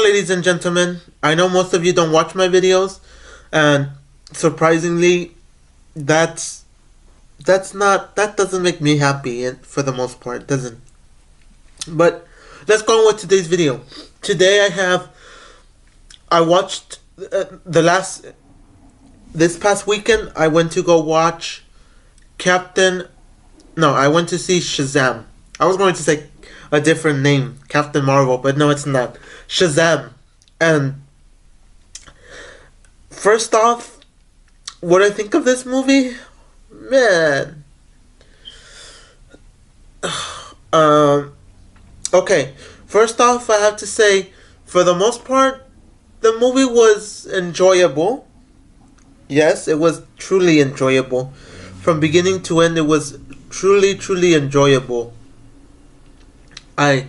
ladies and gentlemen. I know most of you don't watch my videos, and surprisingly, that doesn't make me happy, and for the most part, it doesn't. But let's go on with today's video. Today I watched this past weekend. I went to go watch I went to see Shazam. I was going to say a different name, Captain Marvel, but no, it's not. Shazam. And first off, what I think of this movie, man. Okay. First off, I have to say, for the most part, the movie was enjoyable. Yes, it was truly enjoyable. From beginning to end, it was truly enjoyable. I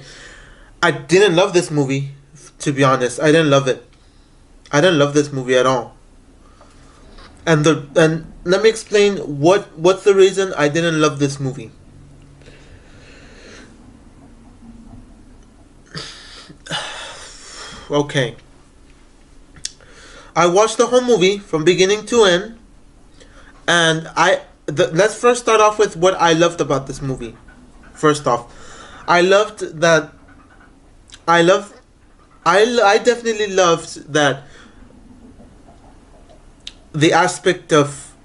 didn't love this movie, to be honest. I didn't love it. I didn't love this movie at all. And let me explain what's the reason I didn't love this movie. Okay. I watched the whole movie from beginning to end, and let's first start off with what I loved about this movie. First off, I definitely loved that the aspect of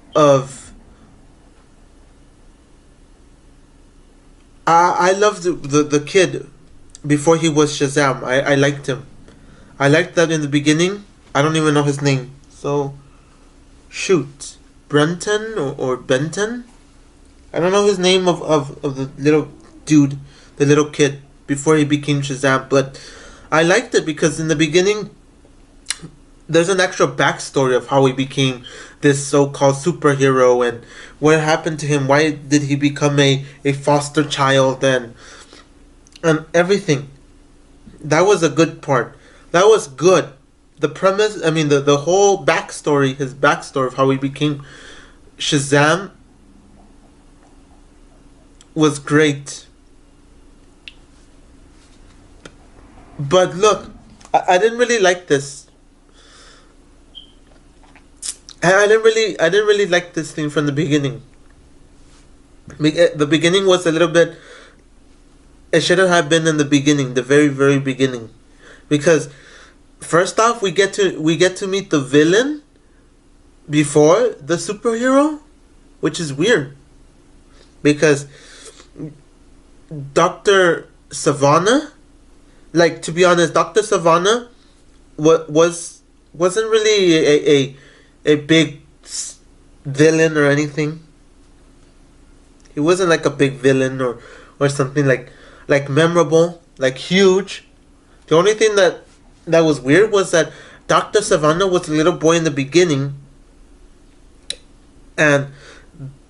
I loved the kid before he was Shazam. I liked him. I liked that in the beginning. I don't even know his name. So, shoot. Brenton or Benton? I don't know his name of the little dude, the little kid, before he became Shazam. But I liked it because in the beginning, there's an extra backstory of how he became this so-called superhero and what happened to him. Why did he become a foster child and everything. That was a good part. That was good. The premise, I mean, the whole backstory, his backstory of how he became Shazam was great. But look, I didn't really like this. I didn't really like this thing from the beginning. The beginning was a little bit. It shouldn't have been in the beginning, the very beginning, because first off, we get to meet the villain before the superhero, which is weird, because Dr. Savannah, like, to be honest, Dr. Savannah wasn't really a big villain or anything. He wasn't like a big villain or something like memorable, like huge. The only thing that was weird was that Dr. Savannah was a little boy in the beginning, and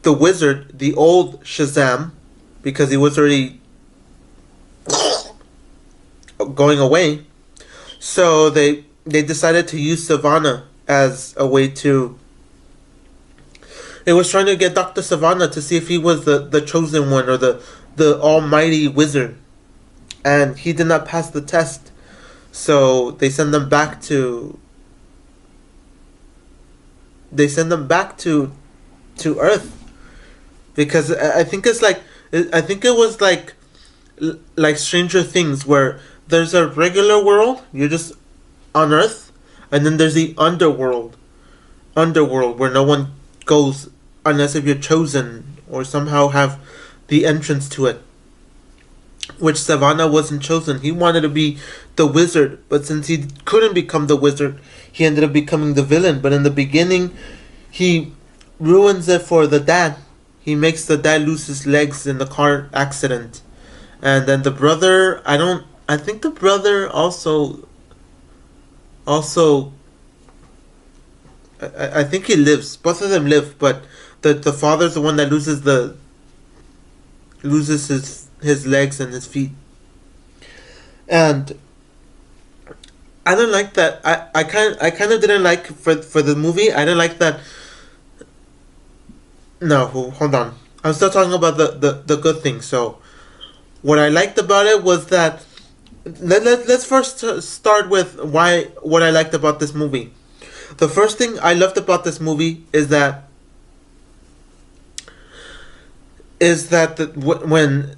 the wizard, the old Shazam, because he was already going away, so they decided to use Savannah as a way to. It was trying to get Dr. Savannah to see if he was the chosen one or the almighty wizard, and he did not pass the test, so they send them back to Earth, because I think it was like Stranger Things, where there's a regular world, you're just on Earth, and then there's the underworld where no one goes unless if you're chosen or somehow have the entrance to it, which Savannah wasn't chosen. He wanted to be the wizard, but since he couldn't become the wizard, he ended up becoming the villain. But in the beginning, he ruins it for the dad. He makes the dad lose his legs in the car accident, and then the brother, I think the brother also I think he lives. Both of them live, but the father's the one that loses his legs and his feet. And I don't like that. I kind of didn't like for the movie. I didn't like that. No, hold on. I'm still talking about the good things. So what I liked about it was that Let's first start with why what I liked about this movie. The first thing I loved about this movie is that when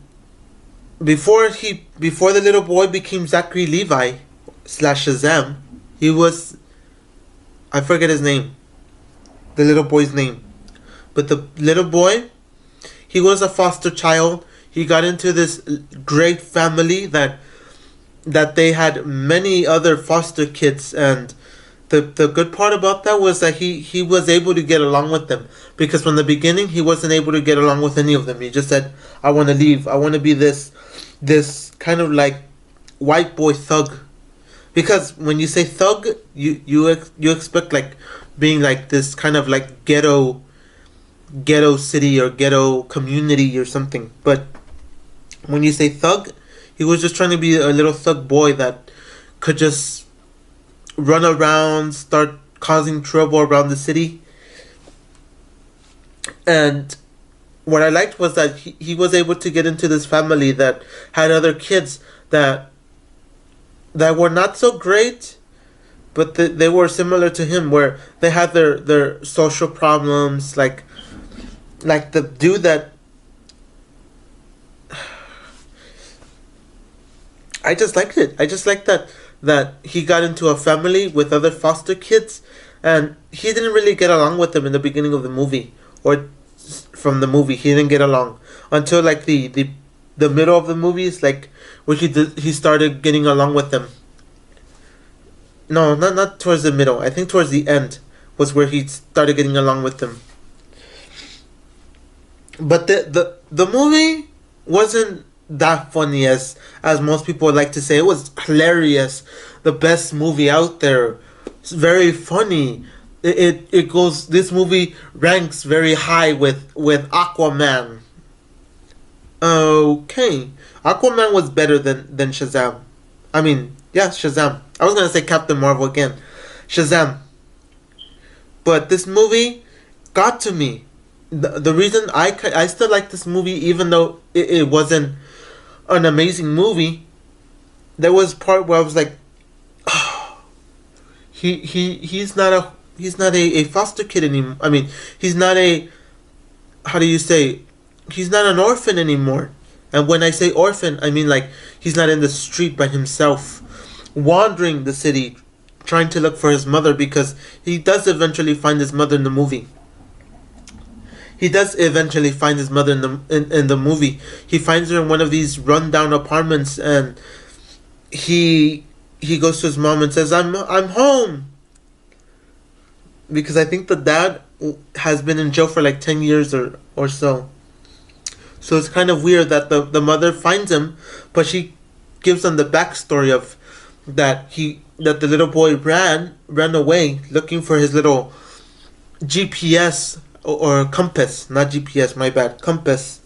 before the little boy became Zachary Levi slash Shazam, he was, I forget his name, the little boy's name, but the little boy, he was a foster child. He got into this great family that they had many other foster kids, and the good part about that was that he was able to get along with them, because from the beginning he wasn't able to get along with any of them. He just said, I want to leave, I want to be this kind of like white boy thug, because when you say thug, you expect like being like this kind of like ghetto city or ghetto community or something, but when you say thug, he was just trying to be a little thug boy that could just run around, start causing trouble around the city. And what I liked was that he was able to get into this family that had other kids that were not so great, but they were similar to him, where they had their social problems, like the dude that I just liked it. I just liked that he got into a family with other foster kids, and he didn't really get along with them in the beginning of the movie, or from the movie. He didn't get along until like the middle of the movie is like where he started getting along with them. No, not towards the middle. I think towards the end was where he started getting along with them. But the movie wasn't that funny as most people like to say. It was hilarious, the best movie out there. It's very funny. It goes. This movie ranks very high with Aquaman. Okay, Aquaman was better than Shazam. I mean, yeah, Shazam. I was gonna say Captain Marvel again, Shazam. But this movie got to me. The reason I still like this movie, even though it wasn't an amazing movie, there was part where I was like, oh, he's not a foster kid anymore. I mean, he's not a, how do you say, he's not an orphan anymore. And when I say orphan, I mean like he's not in the street by himself, wandering the city, trying to look for his mother, because he does eventually find his mother in the movie. He does eventually find his mother in the movie. He finds her in one of these rundown apartments, and he goes to his mom and says, I'm home," because I think the dad has been in jail for like 10 years or so. So it's kind of weird that the mother finds him, but she gives them the backstory of that the little boy ran away looking for his little GPS, or compass, not GPS, my bad, compass.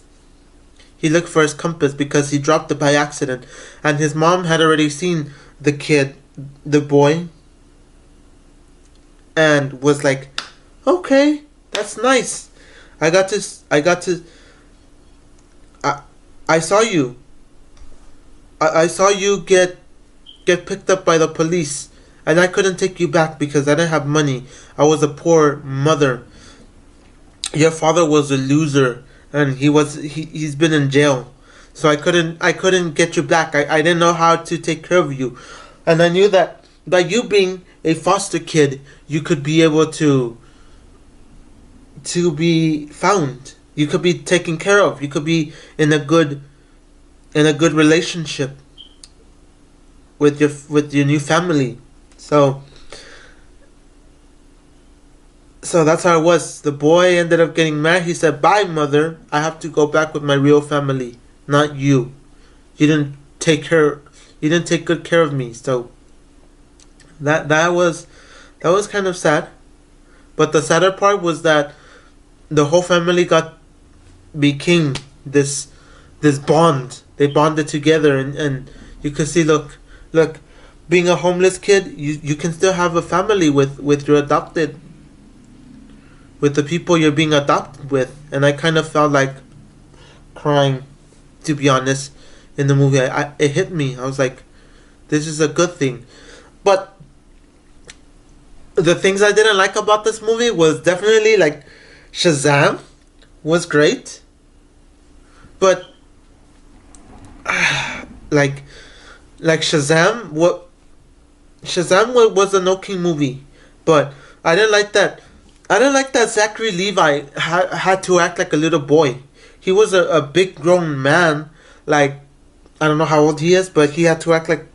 He looked for his compass because he dropped it by accident, and his mom had already seen the boy, and was like, "Okay, that's nice. I saw you. I saw you get picked up by the police, and I couldn't take you back because I didn't have money. I was a poor mother. Your father was a loser, and he's been in jail, so I couldn't get you back. I didn't know how to take care of you, and I knew that by you being a foster kid, you could be able to be found. You could be taken care of. You could be in a good relationship with your new family." So that's how it was. The boy ended up getting mad. He said, "Bye, mother. I have to go back with my real family, not you. You didn't take care. You didn't take good care of me." So that was kind of sad. But the sadder part was that the whole family became this bond. They bonded together, and you could see, look, being a homeless kid, you can still have a family with your adopted, with the people you're being adopted with. And I kind of felt like crying, to be honest, in the movie. It hit me. I was like, This is a good thing. But the things I didn't like about this movie was definitely like Shazam was great, but like was an okay movie, but I didn't like that. I didn't like that Zachary Levi had to act like a little boy. He was a big grown man, like I don't know how old he is, but he had to act like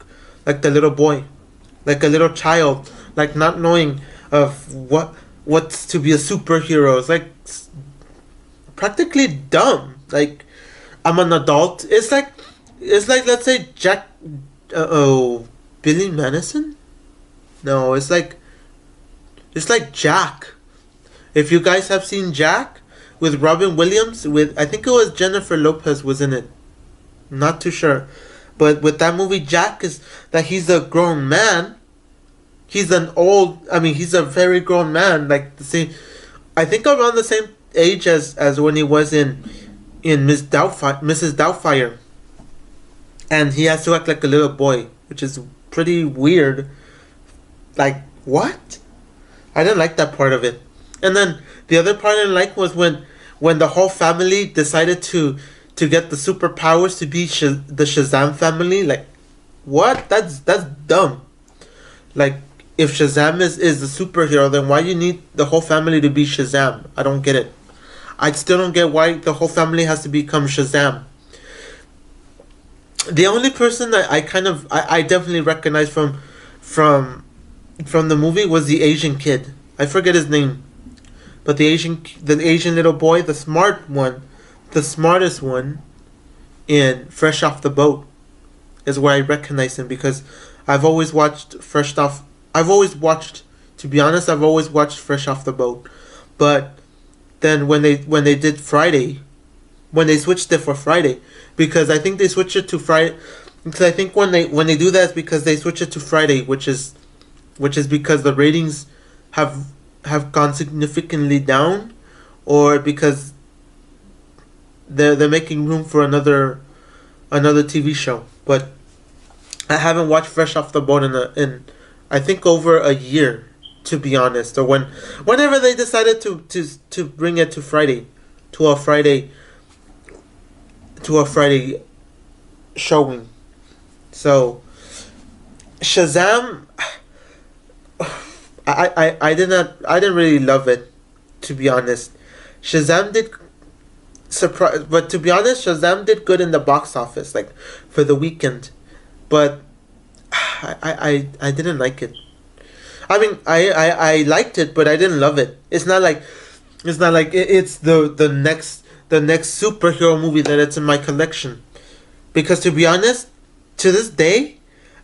the little boy, like a little child, like not knowing of what's to be a superhero. It's like practically dumb. Like I'm an adult. It's like let's say Jack. Billy Madison. No, it's like Jack. If you guys have seen Jack with Robin Williams, with I think it was Jennifer Lopez was in it. Not too sure, but with that movie, Jack is that he's a grown man. He's an old. I mean, he's a very grown man. Like the same, I think around the same age as when he was in Mrs. Doubtfire, and he has to act like a little boy, which is pretty weird. Like what? I didn't like that part of it. And then the other part I didn't like was when the whole family decided to get the superpowers to be the Shazam family. Like what? That's dumb. Like if Shazam is the superhero, then why you need the whole family to be Shazam? I don't get it. I still don't get why the whole family has to become Shazam. The only person that I definitely recognized from the movie was the Asian kid. I forget his name, but the Asian little boy, the smart one, the smartest one, in Fresh Off the Boat, is where I recognize him because I've always watched Fresh Off. I've always watched, to be honest, I've always watched Fresh Off the Boat, but then when they did Friday, when they switched it for Friday, because I think they switched it to Friday. Because I think when they do that, it's because they switch it to Friday, which is because the ratings have gone significantly down, or because they're making room for another TV show. But I haven't watched Fresh Off the Boat in I think over a year, to be honest, or whenever they decided to bring it to Friday, to a Friday showing. So Shazam, I didn't really love it, to be honest. Shazam did but to be honest, Shazam did good in the box office, like for the weekend, but I didn't like it. I mean, I liked it, but I didn't love it. It's not like it's the next superhero movie that it's in my collection. Because to be honest, to this day,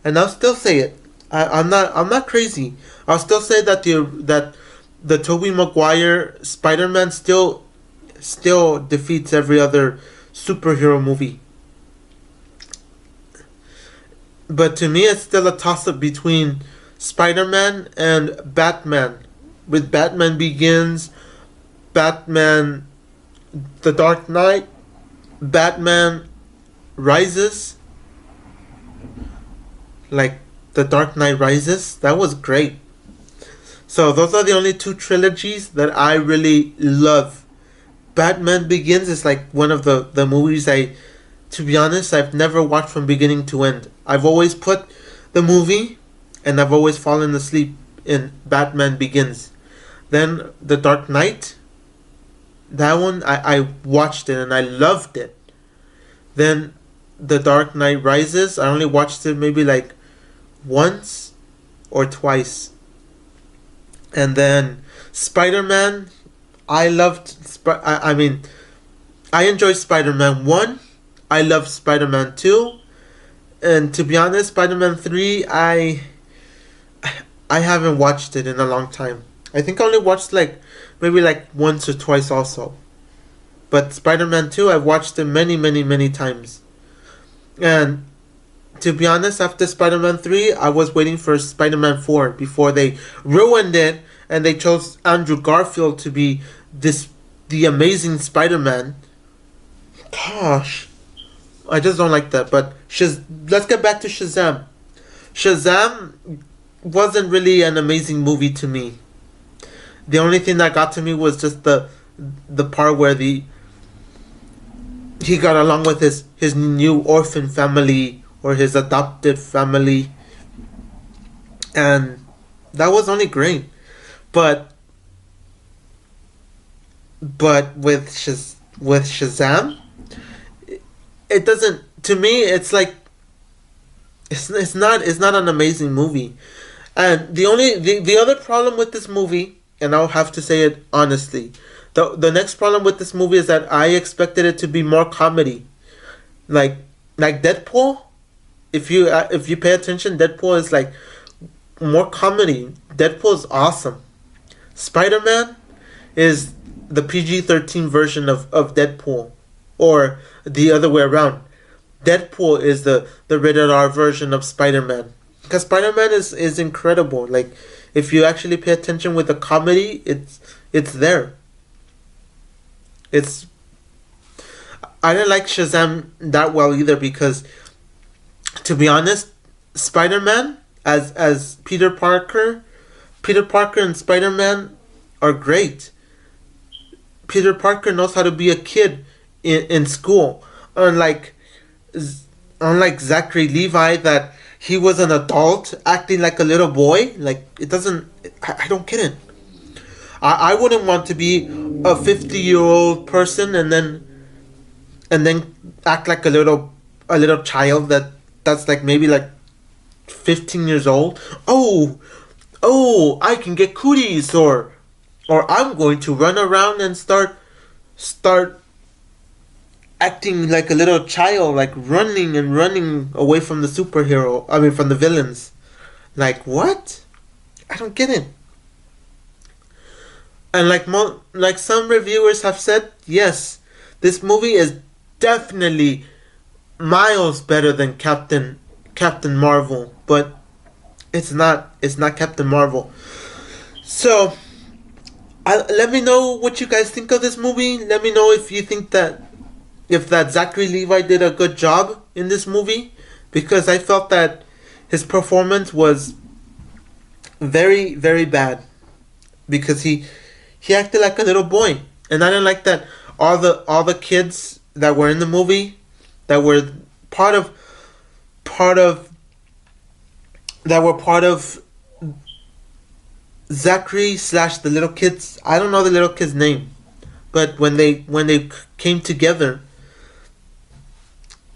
and I'll still say it, I'm not crazy. I'll still say that the Tobey Maguire Spider-Man still defeats every other superhero movie. But to me, it's still a toss-up between Spider-Man and Batman. With Batman Begins, Batman The Dark Knight, Batman Rises. Like The Dark Knight Rises, that was great. So those are the only two trilogies that I really love. Batman Begins is like one of the movies to be honest, I've never watched from beginning to end. I've always put the movie and I've always fallen asleep in Batman Begins. Then The Dark Knight, that one I watched it and I loved it. Then The Dark Knight Rises, I only watched it maybe like once or twice. And then Spider-Man, I enjoyed Spider-Man 1. I loved Spider-Man 2. And to be honest, Spider-Man 3, I haven't watched it in a long time. I think I only watched maybe once or twice also. But Spider-Man 2, I've watched it many, many, many times. And to be honest, after Spider-Man 3, I was waiting for Spider-Man 4 before they ruined it and they chose Andrew Garfield to be the amazing Spider-Man. Gosh, I just don't like that. But let's get back to Shazam. Shazam wasn't really an amazing movie to me. The only thing that got to me was just the part where he got along with his new orphan family or his adopted family, and that was only great. But with Shazam, it doesn't. To me, it's like it's not an amazing movie. And the other problem with this movie, and I'll have to say it honestly, the next problem with this movie is that I expected it to be more comedy, like Deadpool. If you pay attention, Deadpool is like more comedy. Deadpool is awesome. Spider Man is the PG-13 version of Deadpool, or the other way around. Deadpool is the rated R version of Spider Man. Because Spider Man is incredible. Like, if you actually pay attention with the comedy, it's there. It's I didn't like Shazam that well either because, to be honest, Spider Man as Peter Parker and Spider Man are great. Peter Parker knows how to be a kid in school, unlike Zachary Levi, that he was an adult acting like a little boy. Like, it doesn't. I don't get it. I wouldn't want to be a 50-year-old person and then act like a little child that's like maybe like 15 years old. Oh, I can get cooties, or I'm going to run around and start acting like a little child, like running and running away from the superhero. I mean, from the villains. Like, what? I don't get it. And like some reviewers have said, yes, this movie is definitely miles better than Captain Marvel, but it's not Captain Marvel. So, let me know what you guys think of this movie. Let me know if you think that Zachary Levi did a good job in this movie, because I felt that his performance was very, very bad, because he acted like a little boy, and I didn't like that all the kids that were in the movie, that were part of Zachary slash the little kids. I don't know the little kid's name, but when they came together,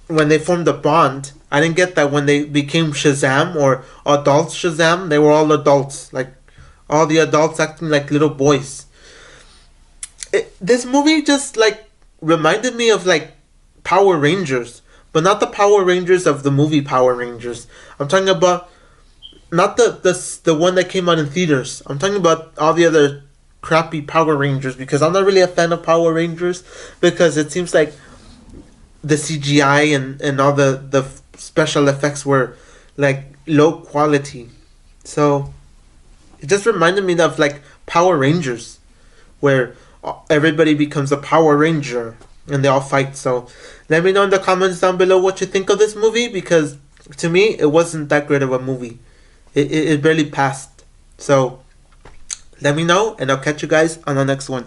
when they formed a bond, I didn't get that when they became Shazam or adults Shazam, they were all adults, like all the adults acting like little boys. This movie just like reminded me of like Power Rangers, but not the Power Rangers of the movie Power Rangers. I'm talking about not the one that came out in theaters. I'm talking about all the other crappy Power Rangers, because I'm not really a fan of Power Rangers, because it seems like the CGI and all the special effects were like low quality. So it just reminded me of like Power Rangers, where everybody becomes a Power Ranger and they all fight. So let me know in the comments down below what you think of this movie, because to me it wasn't that great of a movie. It barely passed. So let me know, and I'll catch you guys on the next one.